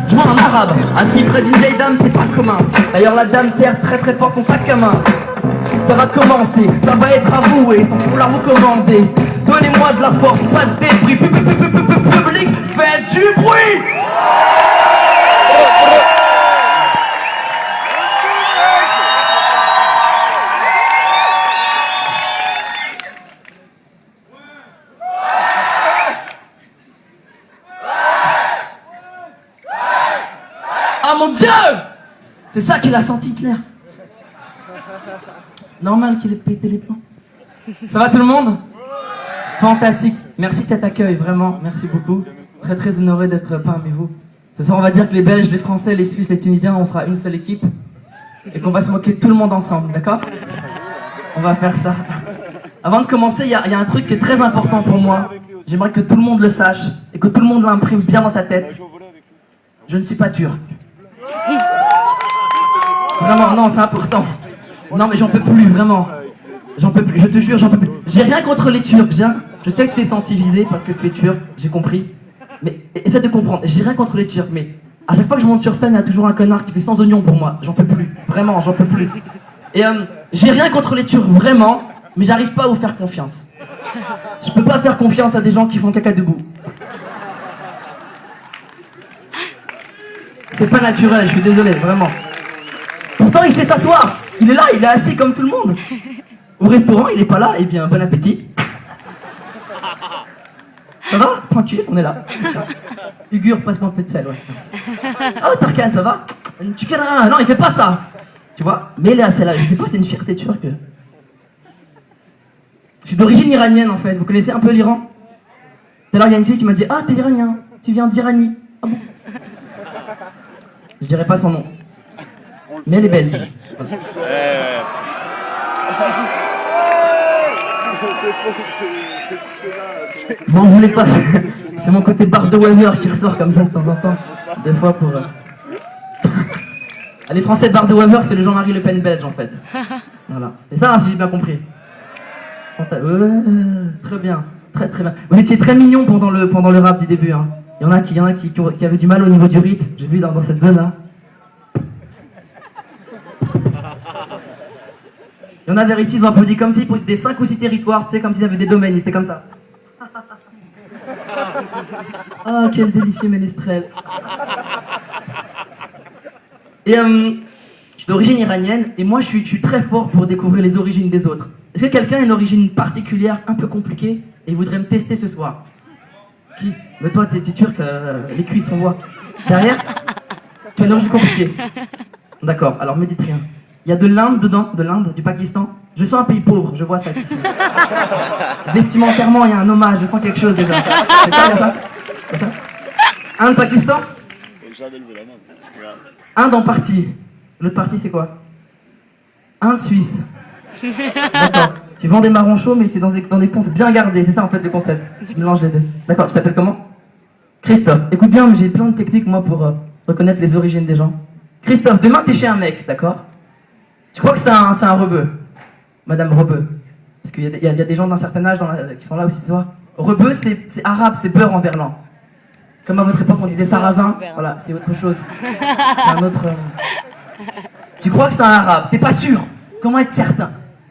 Je vois un arabe assis près d'une vieille dame, c'est pas commun. D'ailleurs la dame serre très très fort son sac à main. Ça va commencer, ça va être avoué, sans vouloir vous commander. Donnez-moi de la force, pas de débris. Public, faites du bruit. Ah mon Dieu! C'est ça qu'il a senti Hitler. Normal qu'il ait pété les plombs. Ça va tout le monde? Fantastique. Merci de cet accueil, vraiment. Merci beaucoup. Très très honoré d'être parmi vous. Ce soir on va dire que les Belges, les Français, les Suisses, les Tunisiens, on sera une seule équipe. Et qu'on va se moquer de tout le monde ensemble, d'accord? On va faire ça. Avant de commencer, il y a un truc qui est très important pour moi. J'aimerais que tout le monde le sache et que tout le monde l'imprime bien dans sa tête. Je ne suis pas turc. Vraiment, non, c'est important. Non, mais j'en peux plus, vraiment. J'en peux plus, je te jure, j'en peux plus. J'ai rien contre les Turcs, bien. Je sais que tu t'es senti visé parce que tu es turc, j'ai compris. Mais essaie de comprendre, j'ai rien contre les Turcs, mais à chaque fois que je monte sur scène, il y a toujours un connard qui fait sans oignon pour moi. J'en peux plus, vraiment, j'en peux plus. Et j'ai rien contre les Turcs, vraiment, mais j'arrive pas à vous faire confiance. Je peux pas faire confiance à des gens qui font caca debout. C'est pas naturel, je suis désolé, vraiment. Pourtant, il sait s'asseoir. Il est là, il est assis comme tout le monde. Au restaurant, il est pas là, eh bien, bon appétit. Ça va? Tranquille, on est là. Ugur, passe-moi un peu de sel, ouais. Merci. Oh, Tarkan, ça va? Non, il fait pas ça. Tu vois? Mais il est assez là, je sais pas, c'est une fierté turque. Je suis d'origine iranienne, en fait. Vous connaissez un peu l'Iran? Tout à l'heure, il y a une fille qui m'a dit « Ah, t'es iranien, tu viens d'Iranie. » Ah bon? Je dirais pas son nom. Mais elle est belge. Bon, vous voulez pas. C'est mon côté Bart de Weber qui ressort comme ça de temps en temps. Des fois pour. Les Français de Bart de Weber, c'est le Jean-Marie Le Pen belge en fait. Voilà. C'est ça, hein, si j'ai bien compris. Très bien. Très très bien. Vous étiez très mignon pendant le rap du début. Hein. Il y en a qui avaient du mal au niveau du rythme. J'ai vu dans cette zone là. Il y en a vers ici, ils ont applaudi comme s'ils possédaient 5 ou 6 territoires, tu sais, comme s'ils avaient des domaines, ils étaient comme ça. Ah, quel délicieux ménestrel. Et je suis d'origine iranienne, et moi je suis très fort pour découvrir les origines des autres. Est-ce que quelqu'un a une origine particulière, un peu compliquée, et voudrait me tester ce soir? Qui? Mais toi, t'es turc, les cuisses, on voit. Derrière? Tu as une origine compliquée. D'accord, alors me dites rien. Il y a de l'Inde dedans, de l'Inde, du Pakistan. Je sens un pays pauvre, je vois ça ici. Vestimentairement, il y a un hommage, je sens quelque chose déjà. C'est ça, il y a ça? C'est ça? Inde, Pakistan? Inde en partie. L'autre partie, c'est quoi? Inde, Suisse. D'accord. Tu vends des marrons chauds, mais c'est dans des ponts bien gardés. C'est ça en fait le concept. Tu mélanges les deux. D'accord, tu t'appelles comment? Christophe. Écoute bien, j'ai plein de techniques moi pour reconnaître les origines des gens. Christophe, demain t'es chez un mec, d'accord? Tu crois que c'est un rebeu? Madame Rebeu. Parce qu'il y a des gens d'un certain âge qui sont là aussi ce soir. Rebeu, c'est arabe, c'est beurre en verlan. Comme à votre époque, on disait sarrasin. Voilà, c'est autre chose. C'est un autre... Tu crois que c'est un arabe, t'es pas sûr. Comment être certain?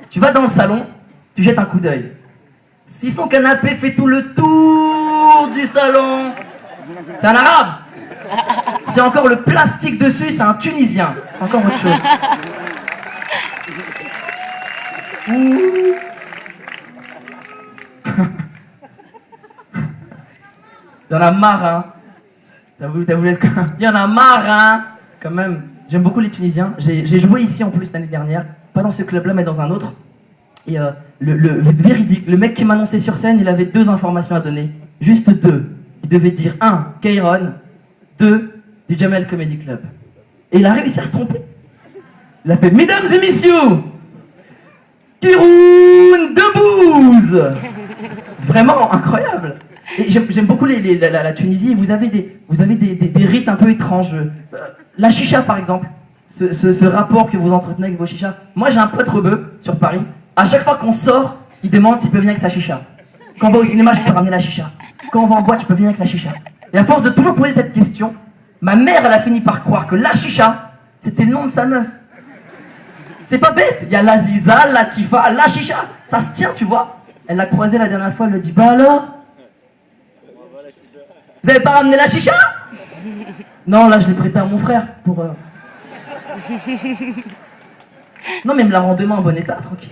Tu vas dans le salon, tu jettes un coup d'œil. Si son canapé fait tout le tour du salon, c'est un arabe. Si encore le plastique dessus, c'est un Tunisien. C'est encore autre chose. Il y en a marre, hein. T'as voulu être... Il y en a marre, hein. Quand même. J'aime beaucoup les Tunisiens. J'ai joué ici en plus l'année dernière. Pas dans ce club-là, mais dans un autre. Et le véridique, le mec qui m'annonçait sur scène, il avait 2 informations à donner. Juste 2. Il devait dire 1, Kairon. 2, du Jamel Comedy Club. Et il a réussi à se tromper. Il a fait, mesdames et messieurs, Kiroun Debouze. Vraiment incroyable. Et j'aime beaucoup la Tunisie. Vous avez des rites un peu étranges. La chicha par exemple. Ce rapport que vous entretenez avec vos chichas. Moi j'ai un pote rebeu sur Paris. À chaque fois qu'on sort, il demande s'il peut venir avec sa chicha. Quand on va au cinéma, je peux ramener la chicha. Quand on va en boîte, je peux venir avec la chicha. Et à force de toujours poser cette question, Ma mère, elle a fini par croire que la chicha, c'était le nom de sa meuf. C'est pas bête, il y a l'Aziza, la Tifa, la chicha, ça se tient, tu vois. Elle l'a croisée la dernière fois, elle lui a dit, bah alors, vous avez pas ramené la chicha? Non, là je l'ai prêté à mon frère pour... Non mais il me la rend demain en bon état, tranquille.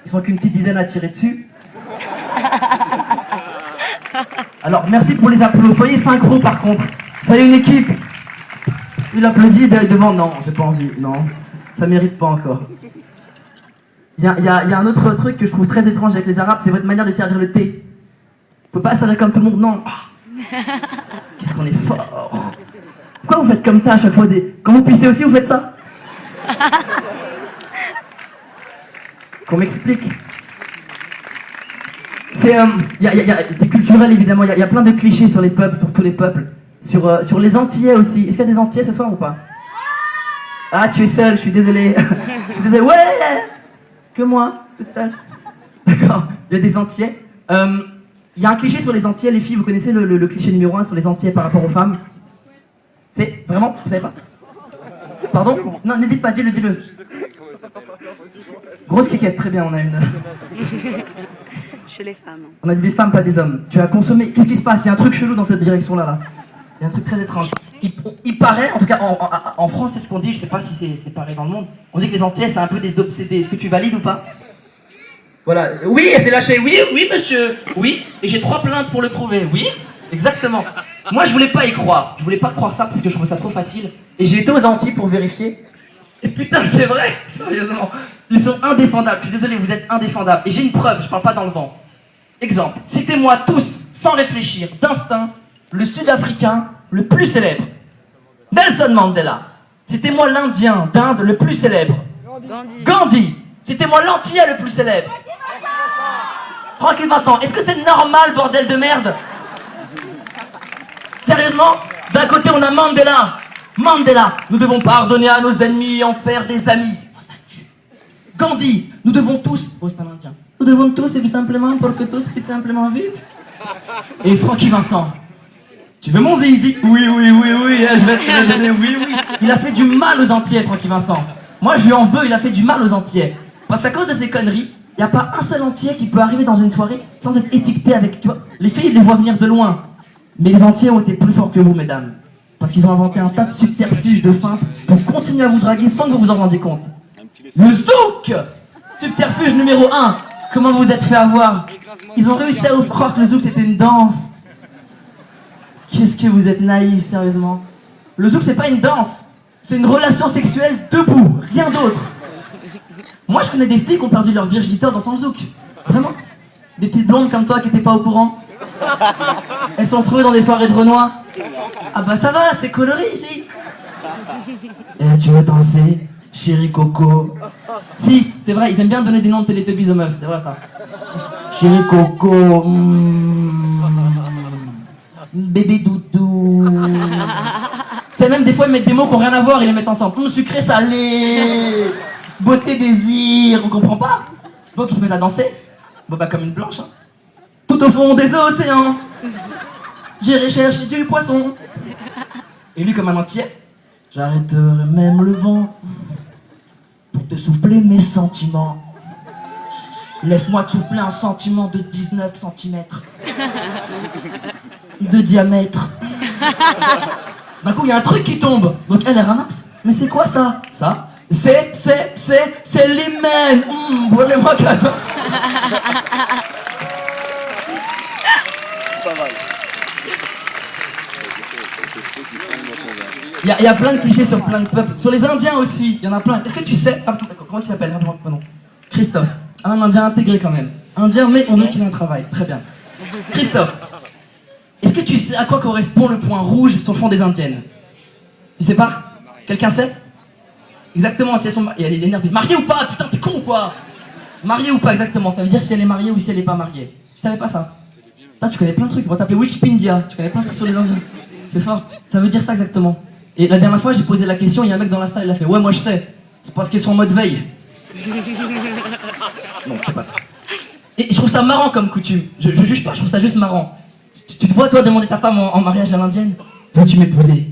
Ils sont qu'une petite dizaine à tirer dessus. Alors merci pour les applaudissements, soyez synchro par contre. Soyez une équipe. Il applaudit devant, non, j'ai pas envie, non. Ça mérite pas encore. Il y a un autre truc que je trouve très étrange avec les Arabes, c'est votre manière de servir le thé. Faut pas servir comme tout le monde, non. Qu'est-ce qu'on est fort. Pourquoi vous faites comme ça à chaque fois Quand vous pissez aussi, vous faites ça? Qu'on m'explique. C'est culturel évidemment, il y a plein de clichés sur les peuples, pour tous les peuples. Sur les Antillais aussi. Est-ce qu'il y a des Antillais ce soir ou pas? Ah, tu es seul, je suis désolé. Je suis désolé. Ouais. Que moi, toute seule. D'accord, il y a des Antillais. Il y a un cliché sur les Antillais, les filles, vous connaissez le cliché numéro 1 sur les Antillais par rapport aux femmes? C'est vraiment, vous savez pas? Pardon? Non, n'hésite pas, dis-le. Grosse kékette, très bien, on a une. Chez les femmes. On a dit des femmes, pas des hommes. Tu as consommé. Qu'est-ce qui se passe? Il y a un truc chelou dans cette direction-là, là. Il y a un truc très étrange. Il paraît, en tout cas en France, c'est ce qu'on dit, je sais pas si c'est pareil dans le monde. On dit que les Antillais, c'est un peu des obsédés. Est-ce que tu valides ou pas? Voilà. Oui, elle s'est lâchée. Oui, monsieur. Oui. Et j'ai 3 plaintes pour le prouver. Oui, exactement. Moi, je voulais pas y croire. Je voulais pas croire ça parce que je trouvais ça trop facile. Et j'ai été aux Antilles pour vérifier. Et putain, c'est vrai, sérieusement. Ils sont indéfendables. Je suis désolé, vous êtes indéfendables. Et j'ai une preuve, je parle pas dans le vent. Exemple, citez-moi tous, sans réfléchir, d'instinct, le Sud-Africain le plus célèbre. Nelson Mandela. Citez-moi l'Indien d'Inde le plus célèbre. Gandhi. Citez-moi l'Antillais le plus célèbre. Francky Vincent. Est-ce que c'est normal, bordel de merde? Sérieusement? D'un côté, on a Mandela. Nous devons pardonner à nos ennemis et en faire des amis. Oh, ça tue. Gandhi. Nous devons tous... Oh, c'est un Indien. Nous devons tous vivre simplement pour que tous puissent simplement vivre. Et Francky Vincent. Tu veux mon zizi? Oui, je vais te le donner, oui. Il a fait du mal aux Antillais, Francky Vincent. Moi, je lui en veux, il a fait du mal aux Antillais. Parce qu'à cause de ces conneries, il n'y a pas un seul Antillais qui peut arriver dans une soirée sans être étiqueté avec... Tu vois, les filles, ils les voient venir de loin. Mais les Antillais ont été plus forts que vous, mesdames. Parce qu'ils ont inventé un tas de subterfuges de feintes pour continuer à vous draguer sans que vous vous en rendiez compte. Le zouk! Subterfuge numéro 1. Comment vous vous êtes fait avoir? Ils ont réussi à vous croire que le zouk c'était une danse. Qu'est-ce que vous êtes naïfs, sérieusement. Le zouk c'est pas une danse. C'est une relation sexuelle debout, rien d'autre. Moi je connais des filles qui ont perdu leur virginité dans son zouk. Vraiment. Des petites blondes comme toi qui étaient pas au courant. Elles sont retrouvées dans des soirées de Renoir. Ah bah ça va, c'est coloré ici. Eh, tu veux danser, chérie Coco? Si, c'est vrai, ils aiment bien donner des noms de Teletubbies aux meufs, c'est vrai ça. Chérie Coco, bébé doudou. Tu sais, même des fois ils mettent des mots qui n'ont rien à voir, ils les mettent ensemble. Sucré salé, beauté désir, on comprend pas? Donc ils se mettent à danser, bon bah comme une blanche, hein. Tout au fond des océans, j'irai chercher du poisson. Et lui, comme un Antillais, j'arrêterai même le vent pour te souffler mes sentiments. Laisse-moi te souffler un sentiment de 19 cm de diamètre. D'un coup, il y a un truc qui tombe. Donc elle ramasse. Mais c'est quoi ça? Ça, c'est l'hymen. Brûlez-moi cadeau. Pas mal. Il y a plein de clichés sur plein de peuples. Sur les Indiens aussi, il y en a plein. Est-ce que tu sais... Ah, comment tu t'appelles? Pardon. Christophe. Un Indien intégré quand même. Indien, mais on veut qu'il ait un travail. Très bien. Christophe. Est-ce que tu sais à quoi correspond le point rouge sur le front des Indiennes? Tu sais pas? Quelqu'un sait? Exactement, si elles sont... Et elle est énervée. Mariée ou pas? Putain, t'es con ou quoi? Mariée ou pas, exactement. Ça veut dire si elle est mariée ou si elle est pas mariée. Tu savais pas ça? Putain, tu connais plein de trucs. On va t'appeler Wikipédia. Tu connais plein de trucs sur les Indiens. C'est fort. Ça veut dire ça exactement. Et la dernière fois, j'ai posé la question, il y a un mec dans la salle, il a fait « Ouais, moi je sais. C'est parce qu'ils sont en mode veille. » Non, je sais pas. Et je trouve ça marrant comme coutume. Je juge pas, je trouve ça juste marrant. Tu te vois, toi, demander ta femme en mariage à l'indienne? Veux-tu m'épouser?